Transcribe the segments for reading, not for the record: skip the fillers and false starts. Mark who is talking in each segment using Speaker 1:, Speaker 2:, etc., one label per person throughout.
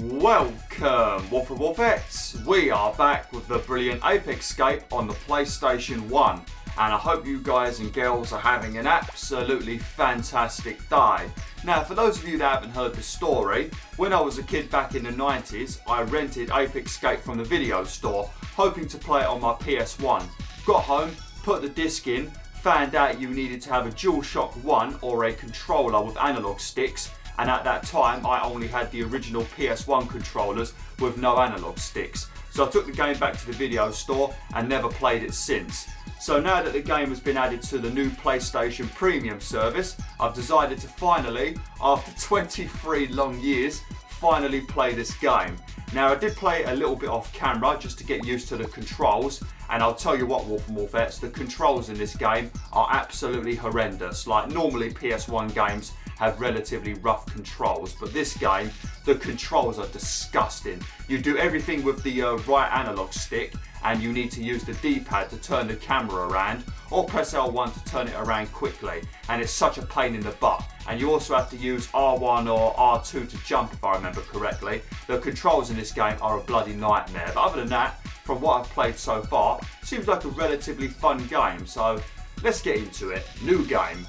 Speaker 1: Welcome, WolfTheWolfettes. We are back with the brilliant Ape Escape on the PlayStation 1. And I hope you guys and girls are having an absolutely fantastic day. Now, for those of you that haven't heard the story, when I was a kid back in the 90s, I rented Ape Escape from the video store, hoping to play it on my PS1. Got home, put the disc in, found out you needed to have a DualShock 1 or a controller with analog sticks, and at that time I only had the original PS1 controllers with no analog sticks. So I took the game back to the video store and never played it since. So now that the game has been added to the new PlayStation Premium service, I've decided to finally, after 23 long years, finally play this game. Now, I did play it a little bit off camera just to get used to the controls, and I'll tell you what, WolfTheWolfettes, the controls in this game are absolutely horrendous. Like, normally PS1 games have relatively rough controls, but this game, the controls are disgusting. You do everything with the right analog stick, and you need to use the D-pad to turn the camera around, or press L1 to turn it around quickly, and it's such a pain in the butt. And you also have to use R1 or R2 to jump, if I remember correctly. The controls in this game are a bloody nightmare, but other than that, from what I've played so far, it seems like a relatively fun game, so let's get into it. New game.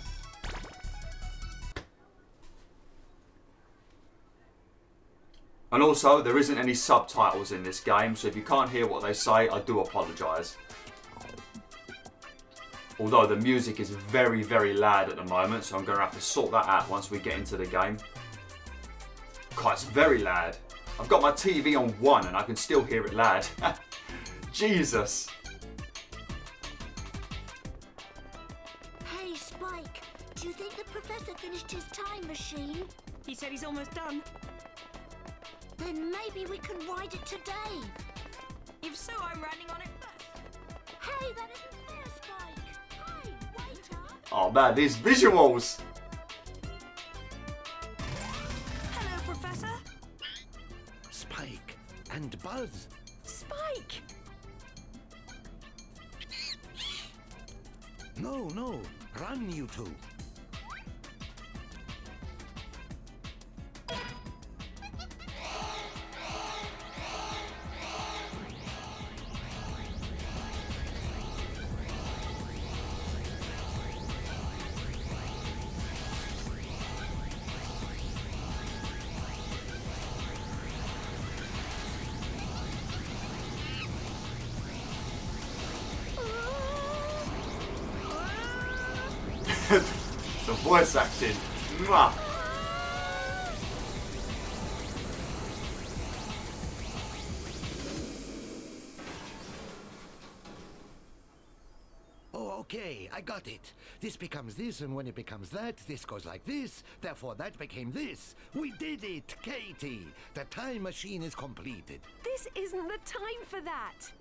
Speaker 1: And also, there isn't any subtitles in this game, so if you can't hear what they say, I do apologise. Although the music is very, very loud at the moment, so I'm going to have to sort that out once we get into the game. God, it's very loud. I've got my TV on 1 and I can still hear it loud. Jesus.
Speaker 2: Hey, Spike, do you think the professor finished his time machine?
Speaker 3: He said he's almost done.
Speaker 2: Then maybe we can ride it today.
Speaker 3: If so, I'm riding on it first.
Speaker 2: Hey, that isn't fair, Spike. Hey, waiter.
Speaker 1: Oh man, these visuals.
Speaker 3: Hello, Professor.
Speaker 4: Spike and Buzz.
Speaker 3: Spike!
Speaker 4: No, run, you two.
Speaker 1: The voice acting. Mwah.
Speaker 4: Oh, okay, I got it. This becomes this, and when it becomes that, this goes like this. Therefore, that became this. We did it, Katie. The time machine is completed.
Speaker 3: This isn't the time for that.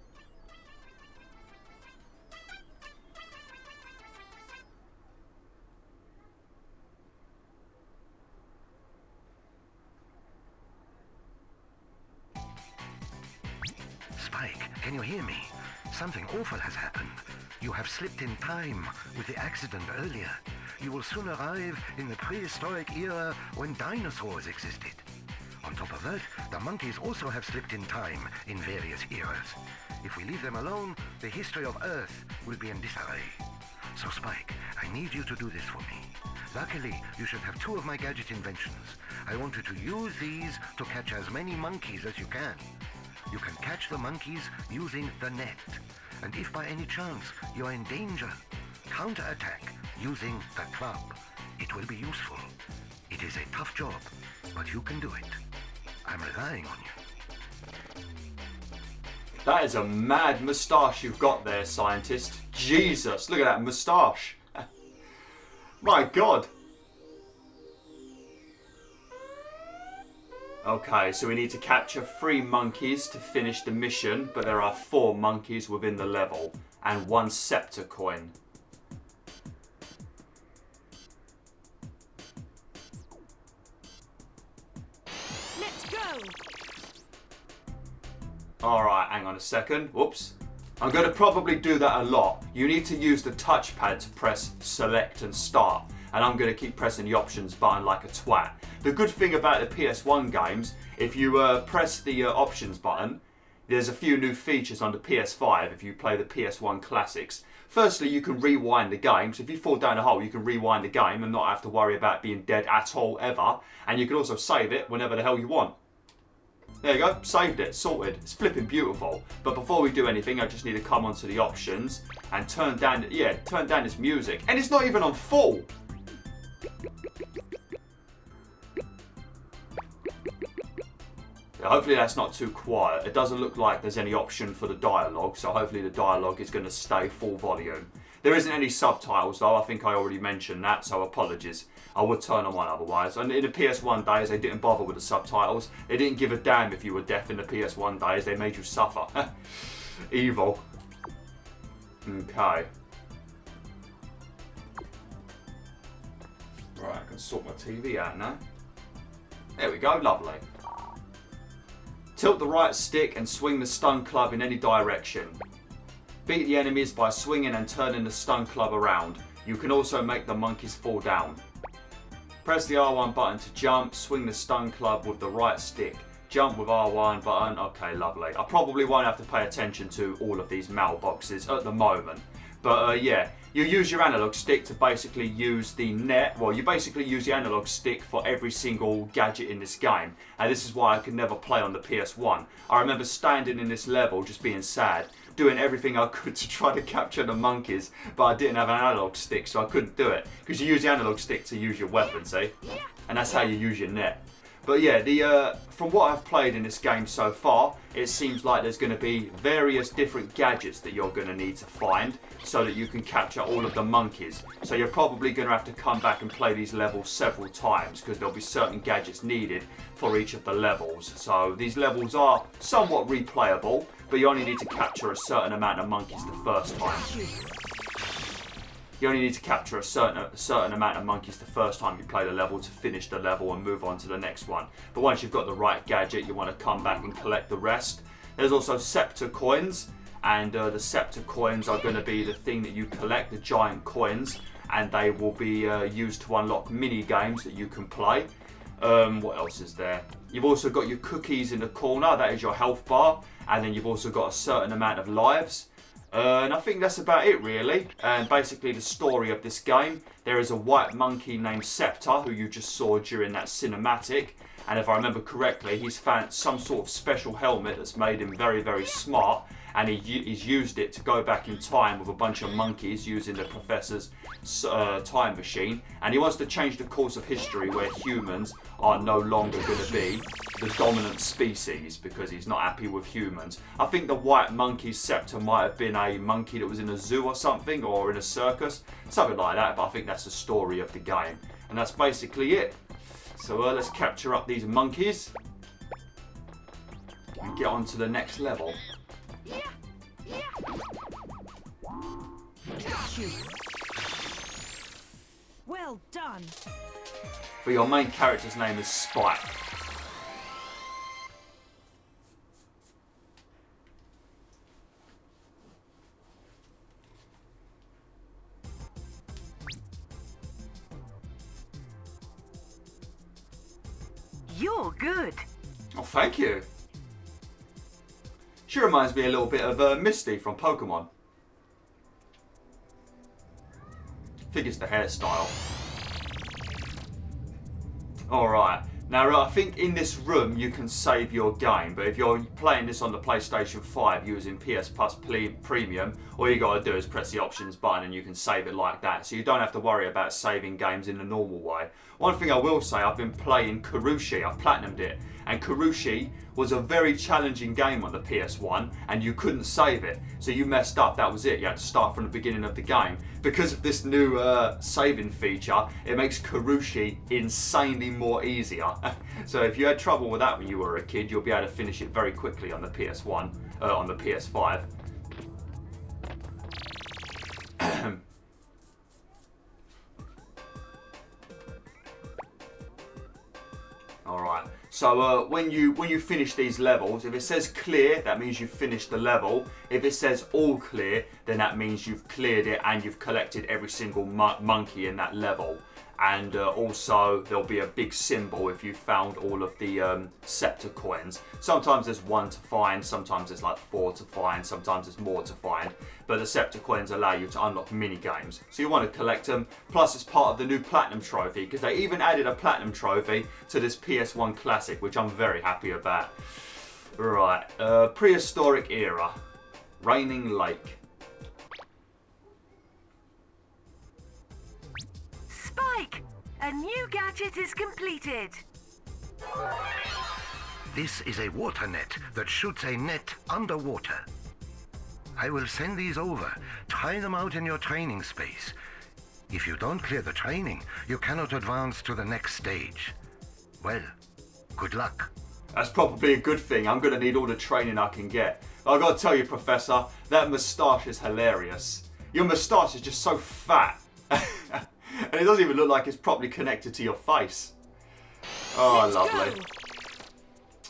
Speaker 4: Spike, can you hear me? Something awful has happened. You have slipped in time with the accident earlier. You will soon arrive in the prehistoric era when dinosaurs existed. On top of that, the monkeys also have slipped in time in various eras. If we leave them alone, the history of Earth will be in disarray. So Spike, I need you to do this for me. Luckily, you should have 2 of my gadget inventions. I want you to use these to catch as many monkeys as you can. You can catch the monkeys using the net. And if by any chance you are in danger, counterattack using the club. It will be useful. It is a tough job, but you can do it. I'm relying on you.
Speaker 1: That is a mad moustache you've got there, scientist. Jesus, look at that moustache. My God. Okay, so we need to capture 3 monkeys to finish the mission, but there are 4 monkeys within the level, and 1 Specter coin.
Speaker 3: Let's go!
Speaker 1: Alright, hang on a second. Whoops. I'm going to probably do that a lot. You need to use the touchpad to press select and start. and I'm going to keep pressing the options button like a twat. The good thing about the PS1 games, if you press the options button, there's a few new features on the PS5 if you play the PS1 classics. Firstly, you can rewind the game, so if you fall down a hole you can rewind the game and not have to worry about being dead at all ever, and you can also save it whenever the hell you want. There you go, saved it, sorted. It's flipping beautiful. But before we do anything, I just need to come onto the options and turn down this music. And it's not even on full. Yeah, hopefully that's not too quiet. It doesn't look like there's any option for the dialogue, so hopefully the dialogue is going to stay full volume. There isn't any subtitles though, I think I already mentioned that, so apologies. I would turn them on otherwise. And in the PS1 days, they didn't bother with the subtitles. They didn't give a damn if you were deaf in the PS1 days. They made you suffer. Evil. Okay. Right, I can sort my TV out now. There we go, lovely. Tilt the right stick and swing the stun club in any direction. Beat the enemies by swinging and turning the stun club around. You can also make the monkeys fall down. Press the R1 button to jump, swing the stun club with the right stick. Jump with R1 button, okay, lovely. I probably won't have to pay attention to all of these mailboxes at the moment. But yeah, you use your analog stick to basically use the net. Well, you basically use the analog stick for every single gadget in this game. And this is why I could never play on the PS1. I remember standing in this level just being sad, doing everything I could to try to capture the monkeys, but I didn't have an analog stick, so I couldn't do it. Because you use the analog stick to use your weapon, see? And that's how you use your net. But yeah, from what I've played in this game so far, it seems like there's going to be various different gadgets that you're going to need to find so that you can capture all of the monkeys. So you're probably going to have to come back and play these levels several times because there'll be certain gadgets needed for each of the levels. So these levels are somewhat replayable, but you only need to capture a certain amount of monkeys the first time. You only need to capture a certain amount of monkeys the first time you play the level to finish the level and move on to the next one. But once you've got the right gadget, you want to come back and collect the rest. There's also Specter coins, and the Specter coins are going to be the thing that you collect, the giant coins, and they will be used to unlock mini games that you can play. What else is there? You've also got your cookies in the corner, that is your health bar, and then you've also got a certain amount of lives. And I think that's about it really. And basically the story of this game, there is a white monkey named Specter who you just saw during that cinematic. And if I remember correctly, he's found some sort of special helmet that's made him very, very smart. And he's used it to go back in time with a bunch of monkeys using the professor's time machine. And he wants to change the course of history where humans are no longer going to be the dominant species because he's not happy with humans. I think the white monkey's Specter might have been a monkey that was in a zoo or something, or in a circus, something like that, but I think that's the story of the game. And that's basically it. So let's capture up these monkeys and get on to the next level.
Speaker 3: Well done.
Speaker 1: But your main character's name is Spike.
Speaker 3: You're good.
Speaker 1: Oh, thank you. She reminds me a little bit of Misty from Pokemon. I think it's the hairstyle. Alright, now I think in this room you can save your game, but if you're playing this on the PlayStation 5 using PS Plus Premium, all you gotta do is press the options button and you can save it like that, so you don't have to worry about saving games in the normal way. One thing I will say, I've been playing Kurushi, I've platinumed it, and Kurushi was a very challenging game on the PS1 and you couldn't save it, so you messed up, that was it, you had to start from the beginning of the game. Because of this new saving feature, it makes Kurushi insanely more easier. So if you had trouble with that when you were a kid, you'll be able to finish it very quickly on the PS1, on the PS5. Alright, so when you finish these levels, if it says clear, that means you've finished the level. If it says all clear, then that means you've cleared it and you've collected every single monkey in that level. And also there'll be a big symbol if you found all of the Specter coins. Sometimes there's 1 to find, sometimes there's like 4 to find, sometimes there's more to find. But the Specter coins allow you to unlock mini games. So you want to collect them. Plus it's part of the new Platinum Trophy, because they even added a Platinum Trophy to this PS1 Classic, which I'm very happy about. Right, prehistoric era. Raining Lake.
Speaker 3: Spike! A new gadget is completed.
Speaker 4: This is a water net that shoots a net underwater. I will send these over. Try them out in your training space. If you don't clear the training, you cannot advance to the next stage. Well, good luck.
Speaker 1: That's probably a good thing. I'm going to need all the training I can get. I've got to tell you, Professor, that moustache is hilarious. Your moustache is just so fat. And it doesn't even look like it's properly connected to your face. Oh, lovely.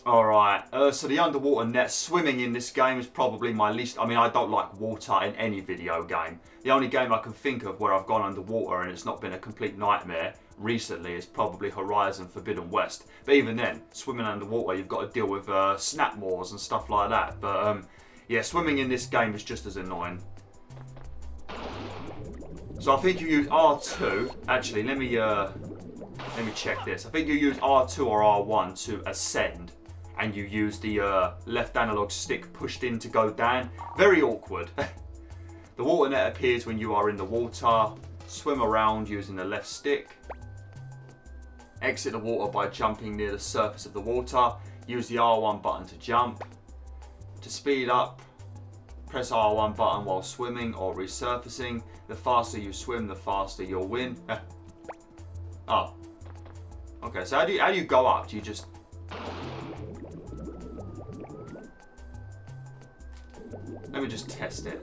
Speaker 1: Alright, so the underwater net, swimming in this game is probably my least... I mean, I don't like water in any video game. The only game I can think of where I've gone underwater and it's not been a complete nightmare recently is probably Horizon Forbidden West. But even then, swimming underwater, you've got to deal with snapmaws and stuff like that. But yeah, swimming in this game is just as annoying. So I think you use R2. Actually, let me check this. I think you use R2 or R1 to ascend. And you use the left analog stick pushed in to go down. Very awkward. The water net appears when you are in the water. Swim around using the left stick. Exit the water by jumping near the surface of the water. Use the R1 button to jump. To speed up, press R1 button while swimming or resurfacing. The faster you swim, the faster you'll win. Oh. Okay, so how do you go up? Do you just... Let me just test it.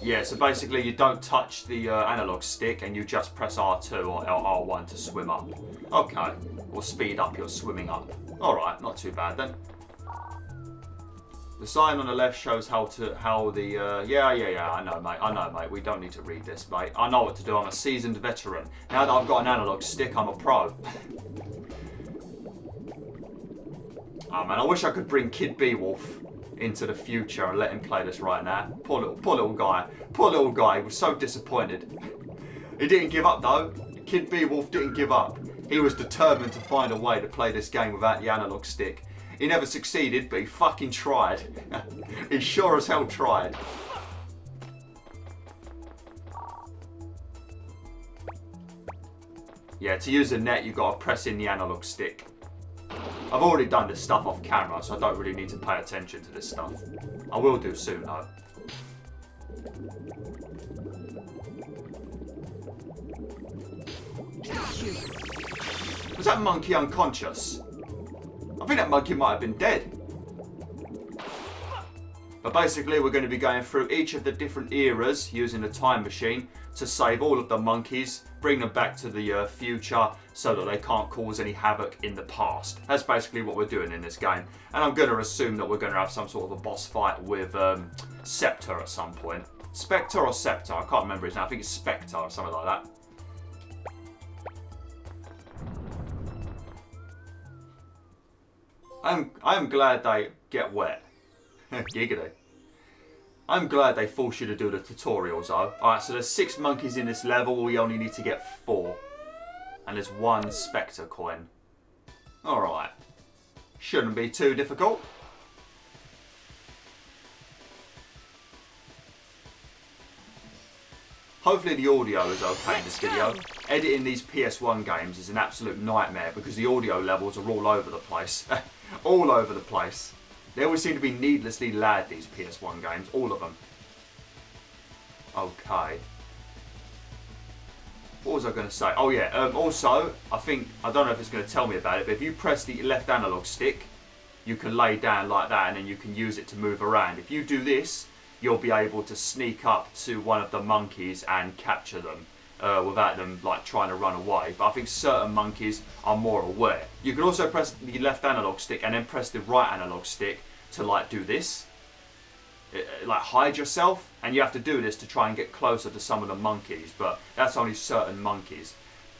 Speaker 1: Yeah, so basically you don't touch the analog stick and you just press R2 or R1 to swim up. Okay, or speed up your swimming up. Alright, not too bad then. The sign on the left shows how the, yeah, I know mate, we don't need to read this, mate. I know what to do, I'm a seasoned veteran. Now that I've got an analog stick, I'm a pro. Oh man, I wish I could bring Kid BwolfTheWolf into the future and let him play this right now. Poor little guy. Poor little guy, he was so disappointed. He didn't give up though. Kid BwolfTheWolf didn't give up. He was determined to find a way to play this game without the analog stick. He never succeeded, but he fucking tried. He sure as hell tried. Yeah, to use the net, you've got to press in the analog stick. I've already done this stuff off camera, so I don't really need to pay attention to this stuff. I will do soon, though. Was that monkey unconscious? I think that monkey might have been dead. But basically, we're going to be going through each of the different eras using the time machine to save all of the monkeys, bring them back to the future so that they can't cause any havoc in the past. That's basically what we're doing in this game. And I'm going to assume that we're going to have some sort of a boss fight with Specter at some point. Specter or Scepter? I can't remember his name. I think it's Specter or something like that. I'm glad they get wet. Giggity. I'm glad they force you to do the tutorials though. Alright, so there's 6 monkeys in this level. We only need to get 4. And there's 1 Specter coin. Alright. Shouldn't be too difficult. Hopefully the audio is okay in this video. Editing these PS1 games is an absolute nightmare because the audio levels are all over the place. All over the place. They always seem to be needlessly loud, these PS1 games. All of them. Okay. What was I going to say? Oh yeah, also, I don't know if it's going to tell me about it, but if you press the left analog stick, you can lay down like that and then you can use it to move around. If you do this, you'll be able to sneak up to one of the monkeys and capture them without them like trying to run away. But I think certain monkeys are more aware. You can also press the left analog stick and then press the right analog stick to like do this. like hide yourself, and you have to do this to try and get closer to some of the monkeys, but that's only certain monkeys.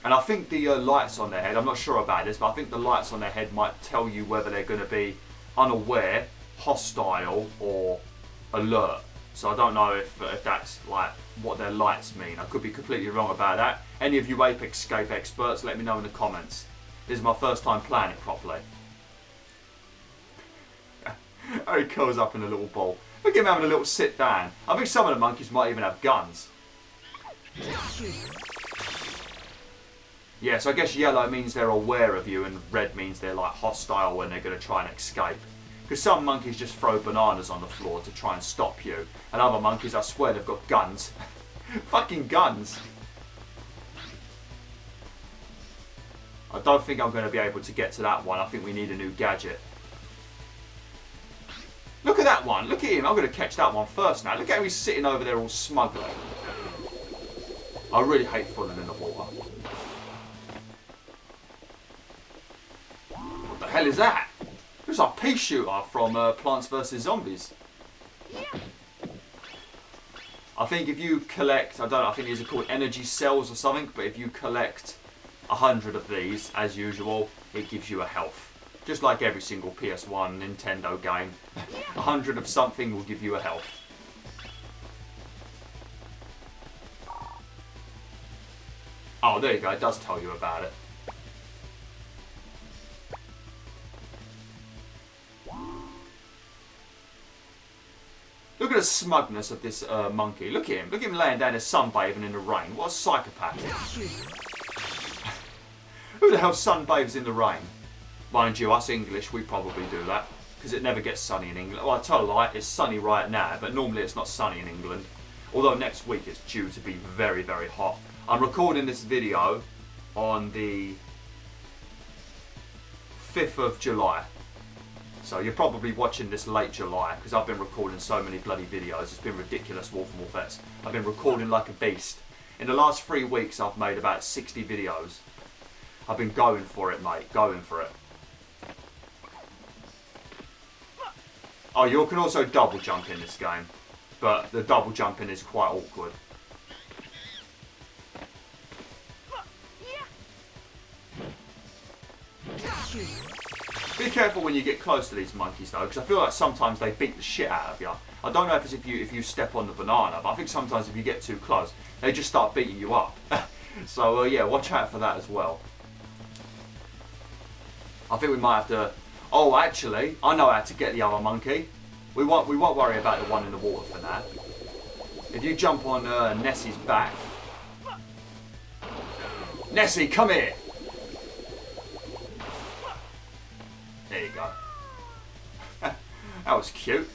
Speaker 1: And I think the lights on their head, I'm not sure about this, but I think the lights on their head might tell you whether they're going to be unaware, hostile, or alert. So I don't know if that's like what their lights mean. I could be completely wrong about that. Any of you Ape Escape experts, let me know in the comments. This is my first time playing it properly. He curls up in a little ball. Look at him having a little sit down. I think some of the monkeys might even have guns. Yeah, so I guess yellow means they're aware of you and red means they're like hostile when they're going to try and escape. Because some monkeys just throw bananas on the floor to try and stop you. And other monkeys, I swear, they've got guns. Fucking guns. I don't think I'm going to be able to get to that one. I think we need a new gadget. Look at that one. Look at him. I'm going to catch that one first now. Look at how he's sitting over there all smugly. I really hate falling in the water. What the hell is that? It's a pea shooter from Plants vs Zombies. I think if you collect, I don't know, I think these are called energy cells or something, but if you collect 100 of these, as usual, it gives you a health. Just like every single PS1 Nintendo game. 100 of something will give you a health. Oh, there you go, it does tell you about it. Look at the smugness of this monkey. Look at him laying down, his sunbathing in the rain. What a psychopath. Who the hell sunbathes in the rain? Mind you, us English, we probably do that. Because it never gets sunny in England. Well, I tell a lie, it's sunny right now, but normally it's not sunny in England. Although next week it's due to be very, very hot. I'm recording this video on the 5th of July. So you're probably watching this late July, because I've been recording so many bloody videos. It's been ridiculous, BwolfTheWolf. I've been recording like a beast. In the last 3 weeks, I've made about 60 videos. I've been going for it, mate. Going for it. Oh, you can also double jump in this game. But the double jumping is quite awkward. Be careful when you get close to these monkeys though, because I feel like sometimes they beat the shit out of you. I don't know if it's if you step on the banana, but I think sometimes if you get too close, they just start beating you up. So yeah, watch out for that as well. I think we might have to... Oh, actually, I know how to get the other monkey. We won't worry about the one in the water for now. If you jump on Nessie's back... Nessie, come here! There you go. That was cute.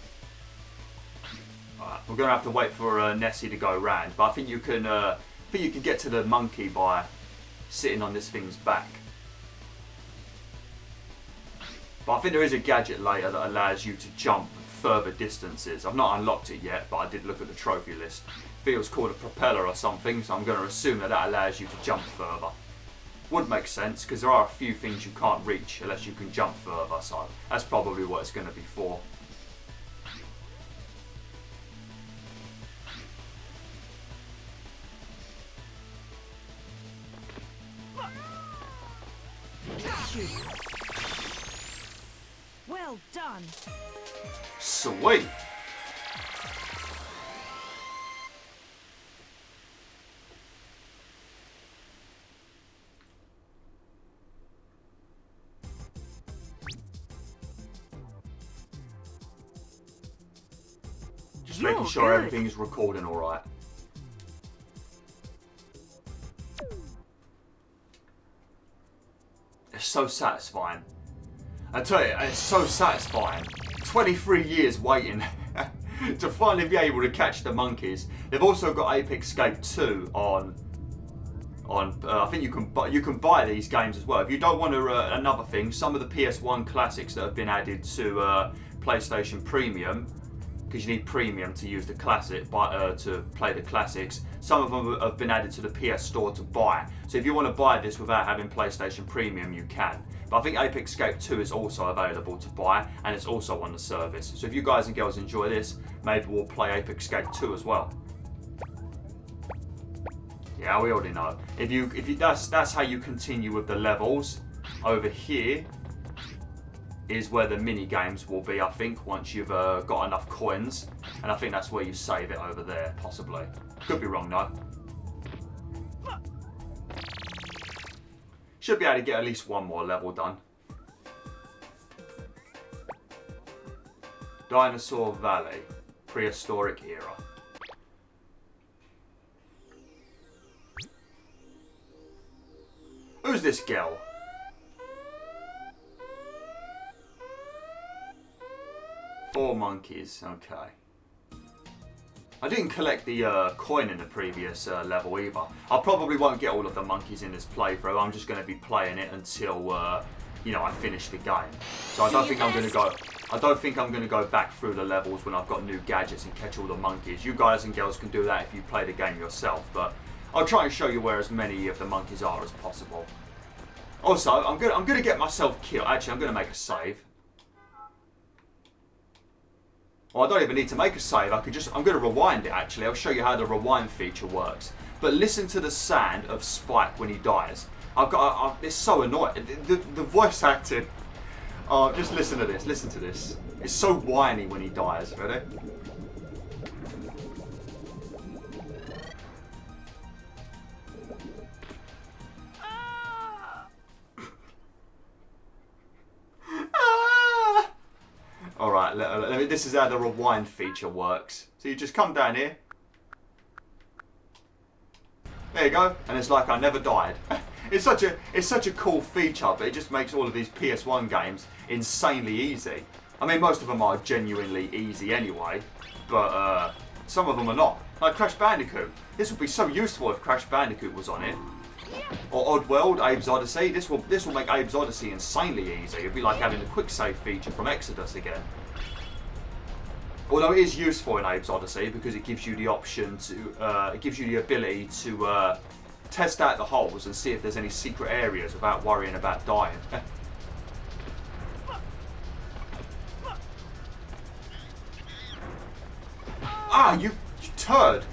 Speaker 1: Alright, we're going to have to wait for Nessie to go round, but I think you can get to the monkey by sitting on this thing's back. But I think there is a gadget later that allows you to jump further distances. I've not unlocked it yet, but I did look at the trophy list. I think it was called a propeller or something, so I'm going to assume that allows you to jump further. Would make sense, because there are a few things you can't reach unless you can jump further, so that's probably what it's going to be for.
Speaker 3: Well done.
Speaker 1: Sweet. Just making sure everything is recording all right. It's so satisfying. I tell you, it's so satisfying. 23 years waiting to finally be able to catch the monkeys. They've also got Ape Escape 2 on I think you can buy these games as well. If you don't want to, another thing, some of the PS1 classics that have been added to PlayStation Premium, because you need Premium to use the classic, to play the classics. Some of them have been added to the PS Store to buy. So if you want to buy this without having PlayStation Premium, you can. But I think Ape Escape 2 is also available to buy, and it's also on the service. So if you guys and girls enjoy this, maybe we'll play Ape Escape 2 as well. Yeah, we already know. That's how you continue with the levels. Over here is where the mini games will be, I think, once you've got enough coins. And I think that's where you save it over there, possibly. Could be wrong though. Should be able to get at least one more level done. Dinosaur Valley, prehistoric era. Who's this girl? Four monkeys, okay. I didn't collect the coin in the previous level either. I probably won't get all of the monkeys in this playthrough. I'm just going to be playing it until you know, I finish the game. So I don't think I'm going to go. I don't think I'm going to go back through the levels when I've got new gadgets and catch all the monkeys. You guys and girls can do that if you play the game yourself. But I'll try and show you where as many of the monkeys are as possible. Also, I'm going to get myself killed. Actually, I'm going to make a save. Well, I don't even need to make a save. I'm going to rewind it actually. I'll show you how the rewind feature works. But listen to the sound of Spike when he dies. It's so annoying. The voice acting. Oh, just listen to this. Listen to this. It's so whiny when he dies. Ready? Alright, this is how the rewind feature works. So you just come down here. There you go, and it's like I never died. It's such a cool feature, but it just makes all of these PS1 games insanely easy. I mean, most of them are genuinely easy anyway, but some of them are not. Like Crash Bandicoot. This would be so useful if Crash Bandicoot was on it. Or Oddworld, Abe's Odyssey. This will make Abe's Odyssey insanely easy. It'd be like having the quick save feature from Exodus again. Although it is useful in Abe's Odyssey because it gives you the option to, it gives you the ability to test out the holes and see if there's any secret areas without worrying about dying. Ah, you turd!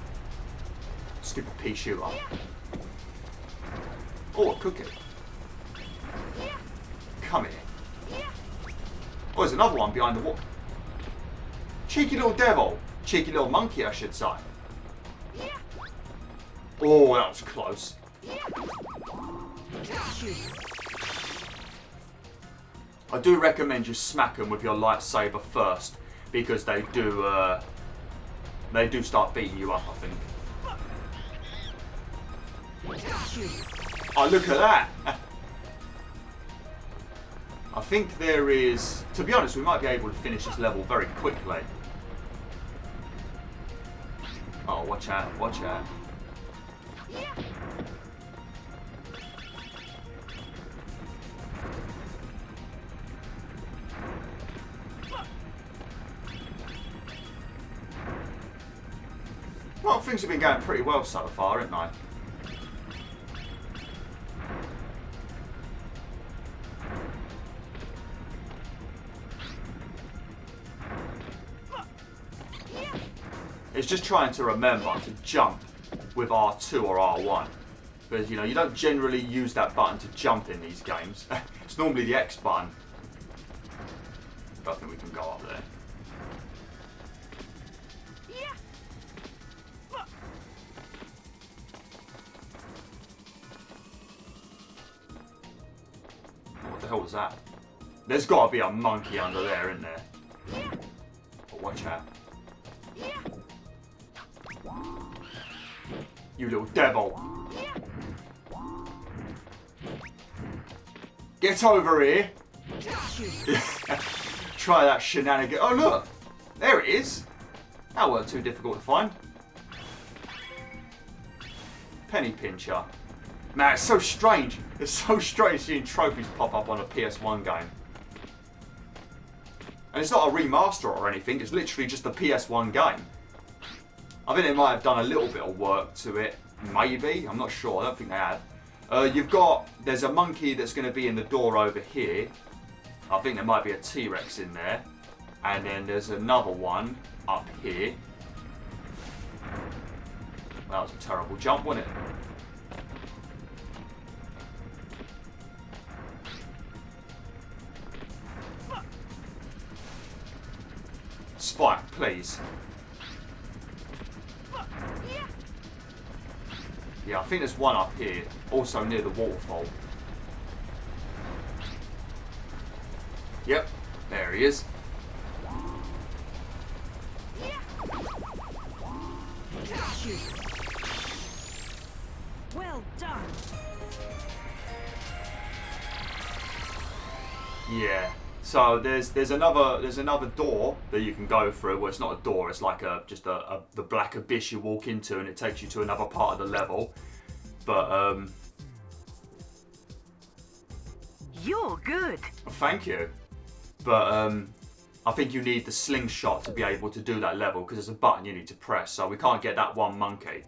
Speaker 1: Stupid pea shooter. Oh, a cookie. Come here. Oh, there's another one behind the wall. Cheeky little devil. Cheeky little monkey, I should say. Oh, that was close. I do recommend you smack them with your lightsaber first, because they do start beating you up, I think. Oh, look at that! I think there is... To be honest, we might be able to finish this level very quickly. Oh, watch out, watch out. Well, things have been going pretty well so far, haven't they? It's just trying to remember to jump with R2 or R1. Because, you know, you don't generally use that button to jump in these games. It's normally the X button. I don't think we can go up there. What the hell was that? There's got to be a monkey under there, isn't there? But watch out. You little devil. Get over here. Try that shenanigan. Oh, look. There it is. That weren't too difficult to find. Penny pincher. Man, it's so strange. It's so strange seeing trophies pop up on a PS1 game. And it's not a remaster or anything. It's literally just a PS1 game. I think they might have done a little bit of work to it. Maybe. I'm not sure. I don't think they have. There's a monkey that's going to be in the door over here. I think there might be a T-Rex in there. And then there's another one up here. That was a terrible jump, wasn't it? Spike, please. Yeah, I think there's one up here, also near the waterfall. Yep, there he is.
Speaker 3: Well done.
Speaker 1: Yeah. So there's another door that you can go through. Well, it's not a door. It's like the black abyss you walk into, and it takes you to another part of the level. But
Speaker 3: You're good.
Speaker 1: thank you. But I think you need the slingshot to be able to do that level, because there's a button you need to press. So we can't get that one monkey.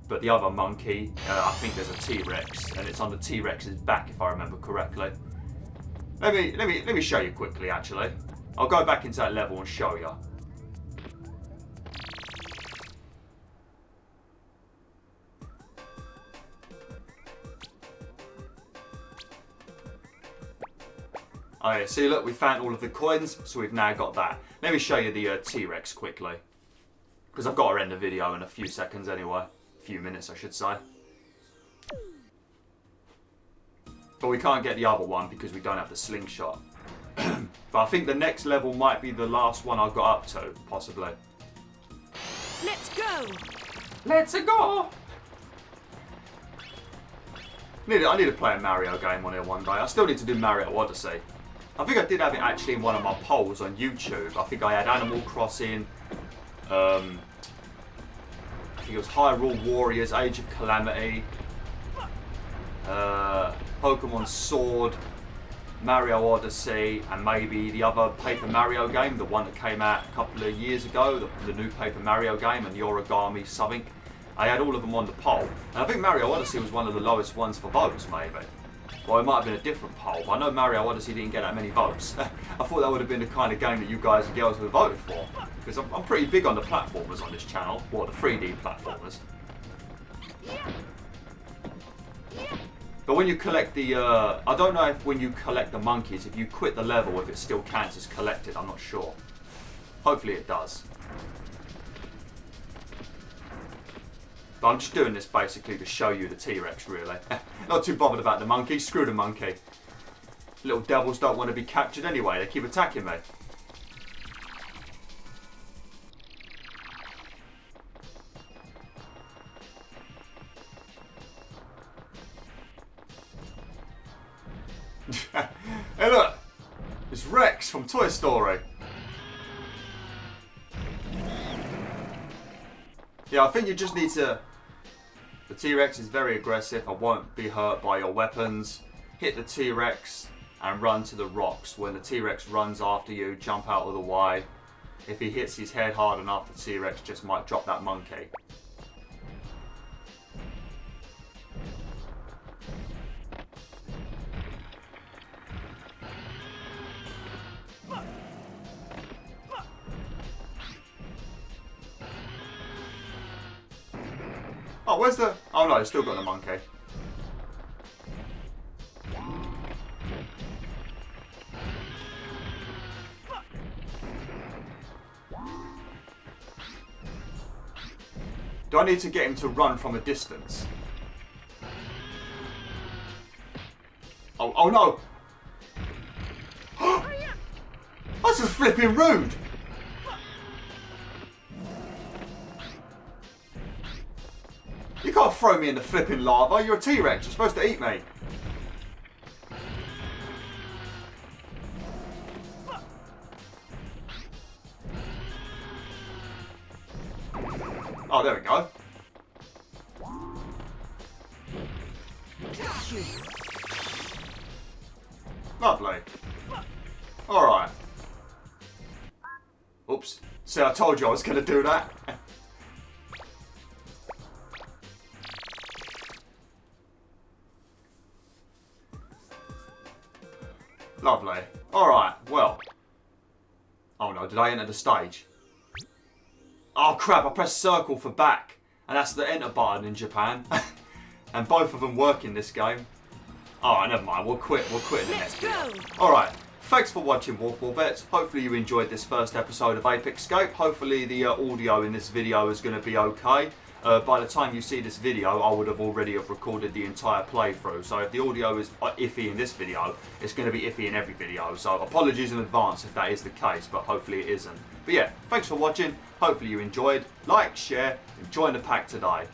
Speaker 1: But the other monkey, I think there's a T-Rex, and it's on the T-Rex's back if I remember correctly. Let me show you quickly, actually. I'll go back into that level and show you. Oh yeah, see look, we found all of the coins, so we've now got that. Let me show you the T-Rex quickly. Because I've got to end the video in a few seconds anyway. A few minutes, I should say. But we can't get the other one because we don't have the slingshot. But I think the next level might be the last one I got up to, possibly.
Speaker 3: Let's go.
Speaker 1: Let's go! I need to play a Mario game on here one day. I still need to do Mario Odyssey. I think I did have it actually in one of my polls on YouTube. I think I had Animal Crossing, I think it was Hyrule Warriors, Age of Calamity, Pokemon Sword, Mario Odyssey, and maybe the other Paper Mario game, the one that came out a couple of years ago, the new Paper Mario game, and the Origami something. I had all of them on the poll, and I think Mario Odyssey was one of the lowest ones for votes, maybe. Well, it might have been a different poll, but I know Mario Odyssey didn't get that many votes. I thought that would have been the kind of game that you guys and girls would have voted for, because I'm pretty big on the platformers on this channel, well, the 3D platformers. But when you collect the, I don't know if when you collect the monkeys, if you quit the level, if it still counts as collected, I'm not sure. Hopefully it does. But I'm just doing this basically to show you the T-Rex, really. Not too bothered about the monkey, screw the monkey. Little devils don't want to be captured anyway, they keep attacking me. Hey look, it's Rex from Toy Story. Yeah, I think you just need to... The T-Rex is very aggressive, I won't be hurt by your weapons. Hit the T-Rex and run to the rocks. When the T-Rex runs after you, jump out of the way. If he hits his head hard enough, the T-Rex just might drop that monkey. Oh, where's the... Oh no, it's still got the monkey. Do I need to get him to run from a distance? Oh no! That's just flipping rude! You can't throw me in the flipping lava, you're a T-Rex, you're supposed to eat me. Oh, there we go. Lovely. Alright. Oops. See, I told you I was going to do that. Lovely. Alright, well. Oh no, did I enter the stage? Oh crap, I pressed circle for back. And that's the enter button in Japan. And both of them work in this game. Alright, never mind. We'll quit in the next video. Alright. Thanks for watching, WolfTheWolf. Hopefully you enjoyed this first episode of Ape Escape. Hopefully the audio in this video is going to be okay. By the time you see this video, I would have already recorded the entire playthrough. So if the audio is iffy in this video, it's going to be iffy in every video. So apologies in advance if that is the case, but hopefully it isn't. But yeah, thanks for watching. Hopefully you enjoyed. Like, share, and join the pack today.